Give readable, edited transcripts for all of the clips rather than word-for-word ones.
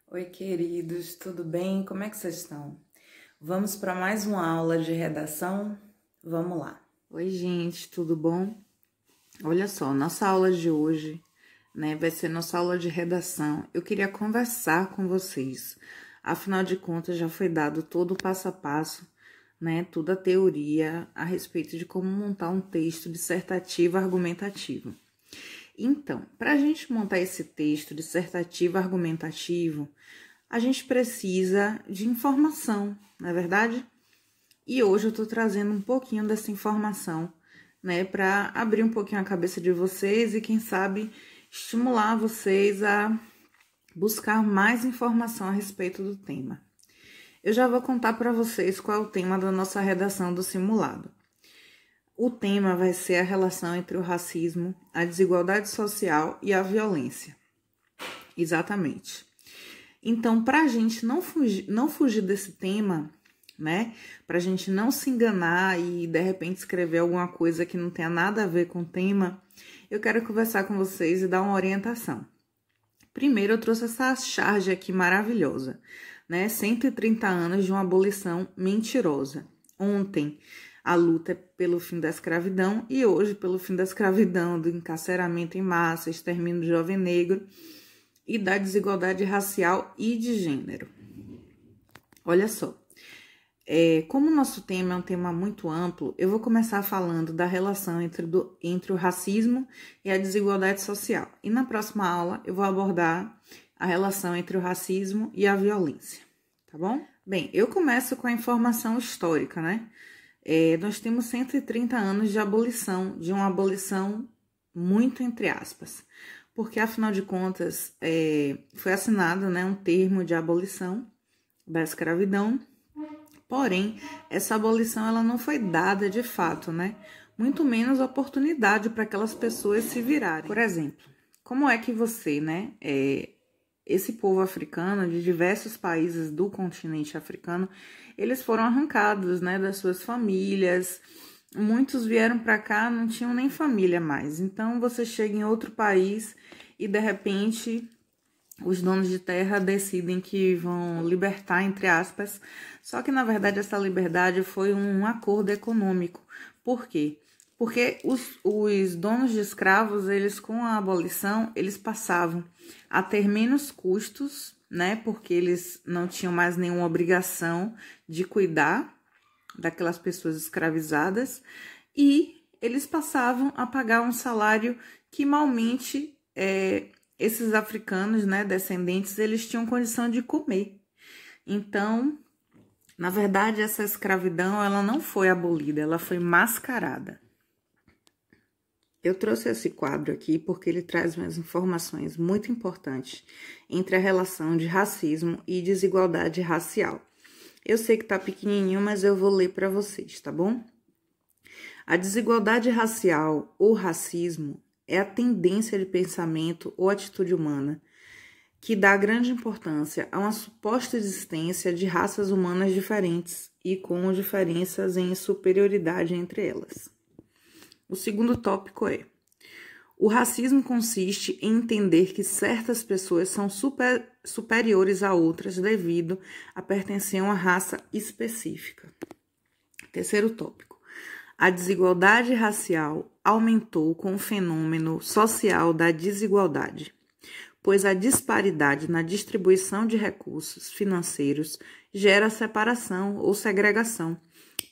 Oi, queridos, tudo bem? Como é que vocês estão? Vamos para mais uma aula de redação? Vamos lá. Oi, gente, tudo bom? Olha só, nossa aula de hoje, vai ser nossa aula de redação. Eu queria conversar com vocês. Afinal de contas, já foi dado todo o passo a passo, toda a teoria a respeito de como montar um texto dissertativo argumentativo. Então, para a gente montar esse texto dissertativo argumentativo, a gente precisa de informação, não é verdade? E hoje eu tô trazendo um pouquinho dessa informação, para abrir um pouquinho a cabeça de vocês e, quem sabe, estimular vocês a buscar mais informação a respeito do tema. Eu já vou contar para vocês qual é o tema da nossa redação do simulado. O tema vai ser a relação entre o racismo, a desigualdade social e a violência. Exatamente. Então, para a gente não fugir desse tema, para a gente não se enganar e de repente escrever alguma coisa que não tenha nada a ver com o tema, eu quero conversar com vocês e dar uma orientação. Primeiro, eu trouxe essa charge aqui maravilhosa, 130 anos de uma abolição mentirosa. Ontem, a luta é pelo fim da escravidão e hoje pelo fim da escravidão, do encarceramento em massa, extermínio do jovem negro e da desigualdade racial e de gênero. Olha só, como o nosso tema é um tema muito amplo, eu vou começar falando da relação entre o racismo e a desigualdade social. E na próxima aula eu vou abordar a relação entre o racismo e a violência, tá bom? Bem, eu começo com a informação histórica, nós temos 130 anos de abolição, de uma abolição muito entre aspas, porque afinal de contas foi assinado um termo de abolição da escravidão. Porém, essa abolição ela não foi dada de fato, muito menos oportunidade para aquelas pessoas se virarem. Por exemplo, como é que você, esse povo africano de diversos países do continente africano, eles foram arrancados, das suas famílias. Muitos vieram para cá, não tinham nem família mais. Então, você chega em outro país e, de repente, os donos de terra decidem que vão libertar, entre aspas, só que, na verdade, essa liberdade foi um acordo econômico. Por quê? Porque os donos de escravos, eles, com a abolição, eles passavam a ter menos custos, porque eles não tinham mais nenhuma obrigação de cuidar daquelas pessoas escravizadas, e eles passavam a pagar um salário que malmente esses africanos, descendentes, eles tinham condição de comer. Então, na verdade, essa escravidão ela não foi abolida, ela foi mascarada. Eu trouxe esse quadro aqui porque ele traz umas informações muito importantes entre a relação de racismo e desigualdade racial. Eu sei que tá pequenininho, mas eu vou ler para vocês, tá bom? A desigualdade racial ou racismo é a tendência de pensamento ou atitude humana que dá grande importância a uma suposta existência de raças humanas diferentes e com diferenças em superioridade entre elas. O segundo tópico é: o racismo consiste em entender que certas pessoas são superiores a outras devido a pertencer a uma raça específica. Terceiro tópico: a desigualdade racial aumentou com o fenômeno social da desigualdade, pois a disparidade na distribuição de recursos financeiros gera separação ou segregação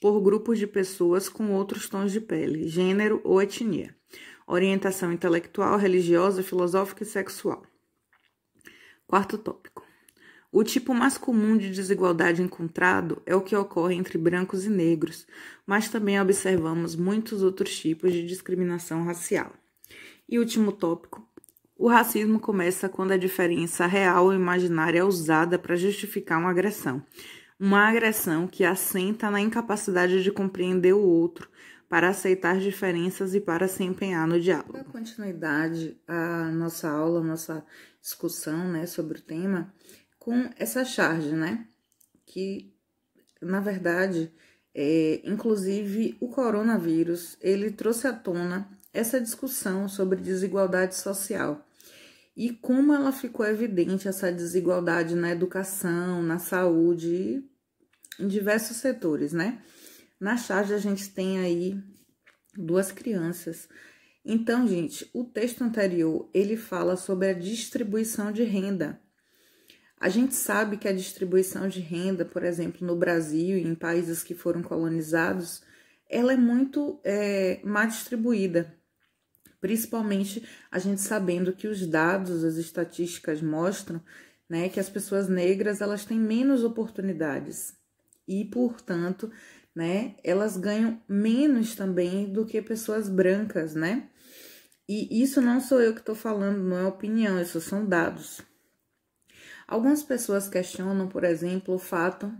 por grupos de pessoas com outros tons de pele, gênero ou etnia, orientação intelectual, religiosa, filosófica e sexual. Quarto tópico: o tipo mais comum de desigualdade encontrado é o que ocorre entre brancos e negros, mas também observamos muitos outros tipos de discriminação racial. E último tópico: o racismo começa quando a diferença real ou imaginária é usada para justificar uma agressão que assenta na incapacidade de compreender o outro, para aceitar diferenças e para se empenhar no diálogo. Para continuidade à nossa aula, nossa discussão, sobre o tema, com essa charge, que, na verdade, inclusive o coronavírus, ele trouxe à tona essa discussão sobre desigualdade social. e como ela ficou evidente essa desigualdade na educação, na saúde, em diversos setores, né? Na charge a gente tem aí 2 crianças. Então, gente, o texto anterior, ele fala sobre a distribuição de renda. A gente sabe que a distribuição de renda, por exemplo, no Brasil e em países que foram colonizados, ela é muito má distribuída. Principalmente a gente sabendo que os dados, as estatísticas mostram, né, que as pessoas negras elas têm menos oportunidades e, portanto, né, elas ganham menos também do que pessoas brancas, né? E isso não sou eu que estou falando, não é opinião, isso são dados. Algumas pessoas questionam, por exemplo, o fato,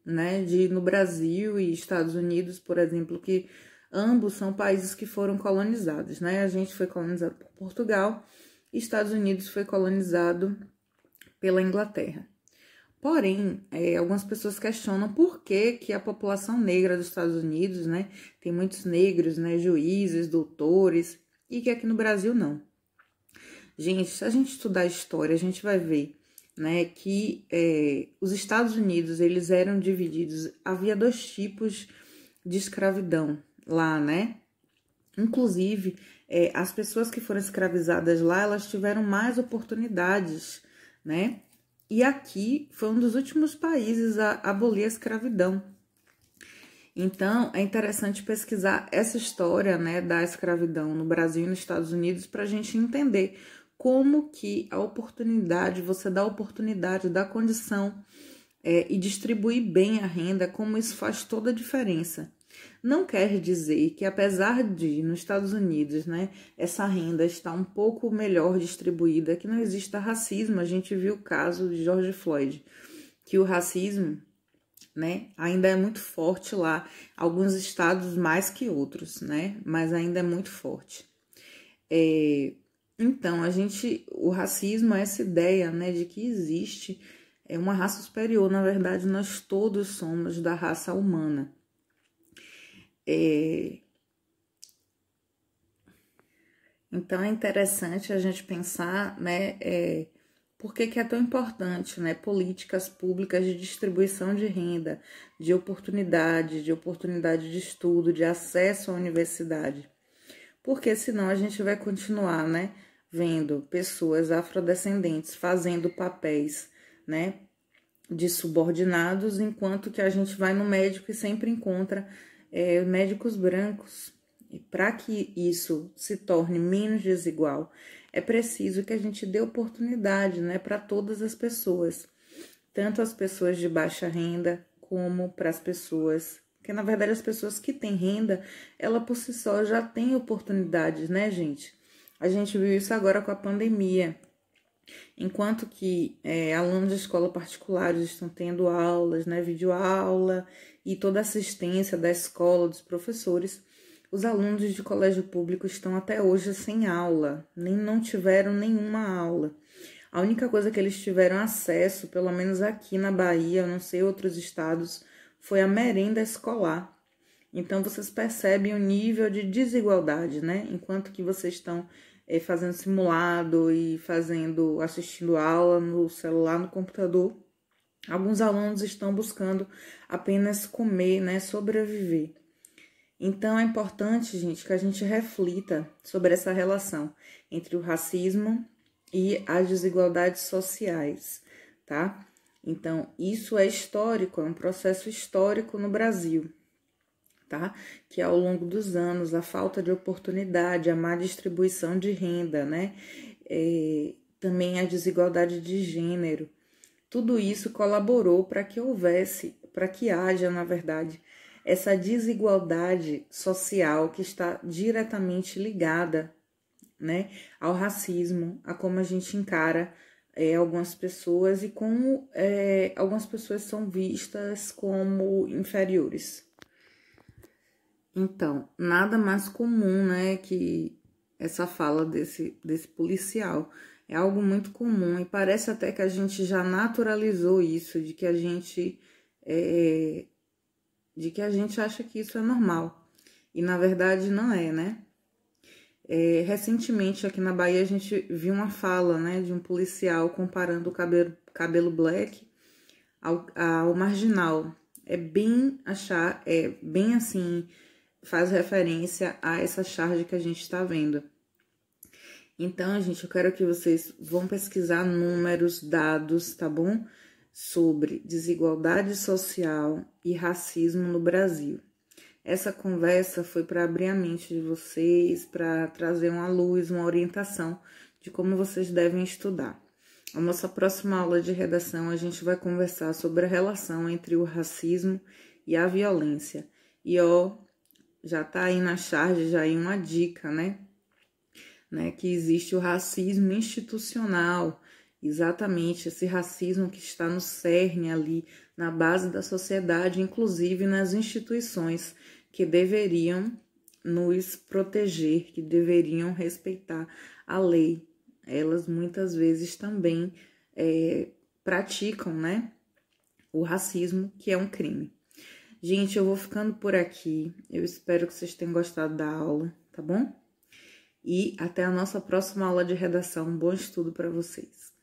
né, de no Brasil e Estados Unidos, por exemplo, que ambos são países que foram colonizados, né? A gente foi colonizado por Portugal e Estados Unidos foi colonizado pela Inglaterra. Porém, algumas pessoas questionam por que a população negra dos Estados Unidos, né, tem muitos negros, né, juízes, doutores, e que aqui no Brasil não. Gente, se a gente estudar a história, a gente vai ver, né, que os Estados Unidos, eles eram divididos, havia 2 tipos de escravidão lá, né? Inclusive, as pessoas que foram escravizadas lá, elas tiveram mais oportunidades, né? E aqui foi um dos últimos países a abolir a escravidão. Então, é interessante pesquisar essa história, né, da escravidão no Brasil e nos Estados Unidos para a gente entender como que a oportunidade, você dá a oportunidade, dá a condição e distribuir bem a renda, como isso faz toda a diferença. Não quer dizer que, apesar de, nos Estados Unidos, né, essa renda está um pouco melhor distribuída, que não exista racismo. A gente viu o caso de George Floyd, que o racismo, né, ainda é muito forte lá, alguns estados mais que outros, né, mas ainda é muito forte. Então, o racismo é essa ideia, né, de que existe uma raça superior. Na verdade, nós todos somos da raça humana. Então, é interessante a gente pensar, né, por que é tão importante, né, políticas públicas de distribuição de renda, de oportunidade de estudo, de acesso à universidade. Porque senão a gente vai continuar, né, vendo pessoas afrodescendentes fazendo papéis, né, de subordinados, enquanto que a gente vai no médico e sempre encontra médicos brancos. E para que isso se torne menos desigual, é preciso que a gente dê oportunidade, né, para todas as pessoas, tanto as pessoas de baixa renda como para as pessoas, porque na verdade as pessoas que têm renda, ela por si só já tem oportunidades, né, gente? A gente viu isso agora com a pandemia. Enquanto que alunos de escola particulares estão tendo aulas, né, videoaula e toda a assistência da escola, dos professores, os alunos de colégio público estão até hoje sem aula, nem não tiveram nenhuma aula. A única coisa que eles tiveram acesso, pelo menos aqui na Bahia, eu não sei outros estados, foi a merenda escolar. Então, vocês percebem o nível de desigualdade, né? Enquanto que vocês estão fazendo simulado e assistindo aula no celular, no computador, alguns alunos estão buscando apenas comer, né? Sobreviver. Então, é importante, gente, que a gente reflita sobre essa relação entre o racismo e as desigualdades sociais, tá? Então, isso é histórico, é um processo histórico no Brasil, tá? Que ao longo dos anos, a falta de oportunidade, a má distribuição de renda, né? Também a desigualdade de gênero, tudo isso colaborou para que haja, na verdade, essa desigualdade social que está diretamente ligada, né, ao racismo, a como a gente encara algumas pessoas e como algumas pessoas são vistas como inferiores. Então, nada mais comum, né, que essa fala desse policial. É algo muito comum e parece até que a gente já naturalizou isso, de que a gente acha que isso é normal. E na verdade não é, né? Recentemente, aqui na Bahia, a gente viu uma fala, né, de um policial comparando o cabelo black ao marginal. É bem assim, faz referência a essa charge que a gente está vendo. Então, gente, eu quero que vocês vão pesquisar números, dados, tá bom? Sobre desigualdade social e racismo no Brasil. Essa conversa foi para abrir a mente de vocês, para trazer uma luz, uma orientação de como vocês devem estudar. A nossa próxima aula de redação, a gente vai conversar sobre a relação entre o racismo e a violência. E já tá aí na charge, já aí uma dica, né? Que existe o racismo institucional, exatamente esse racismo que está no cerne ali, na base da sociedade, inclusive nas instituições que deveriam nos proteger, que deveriam respeitar a lei. Elas muitas vezes também praticam, né, o racismo, que é um crime. Gente, eu vou ficando por aqui. Eu espero que vocês tenham gostado da aula, tá bom? E até a nossa próxima aula de redação. Bom estudo para vocês.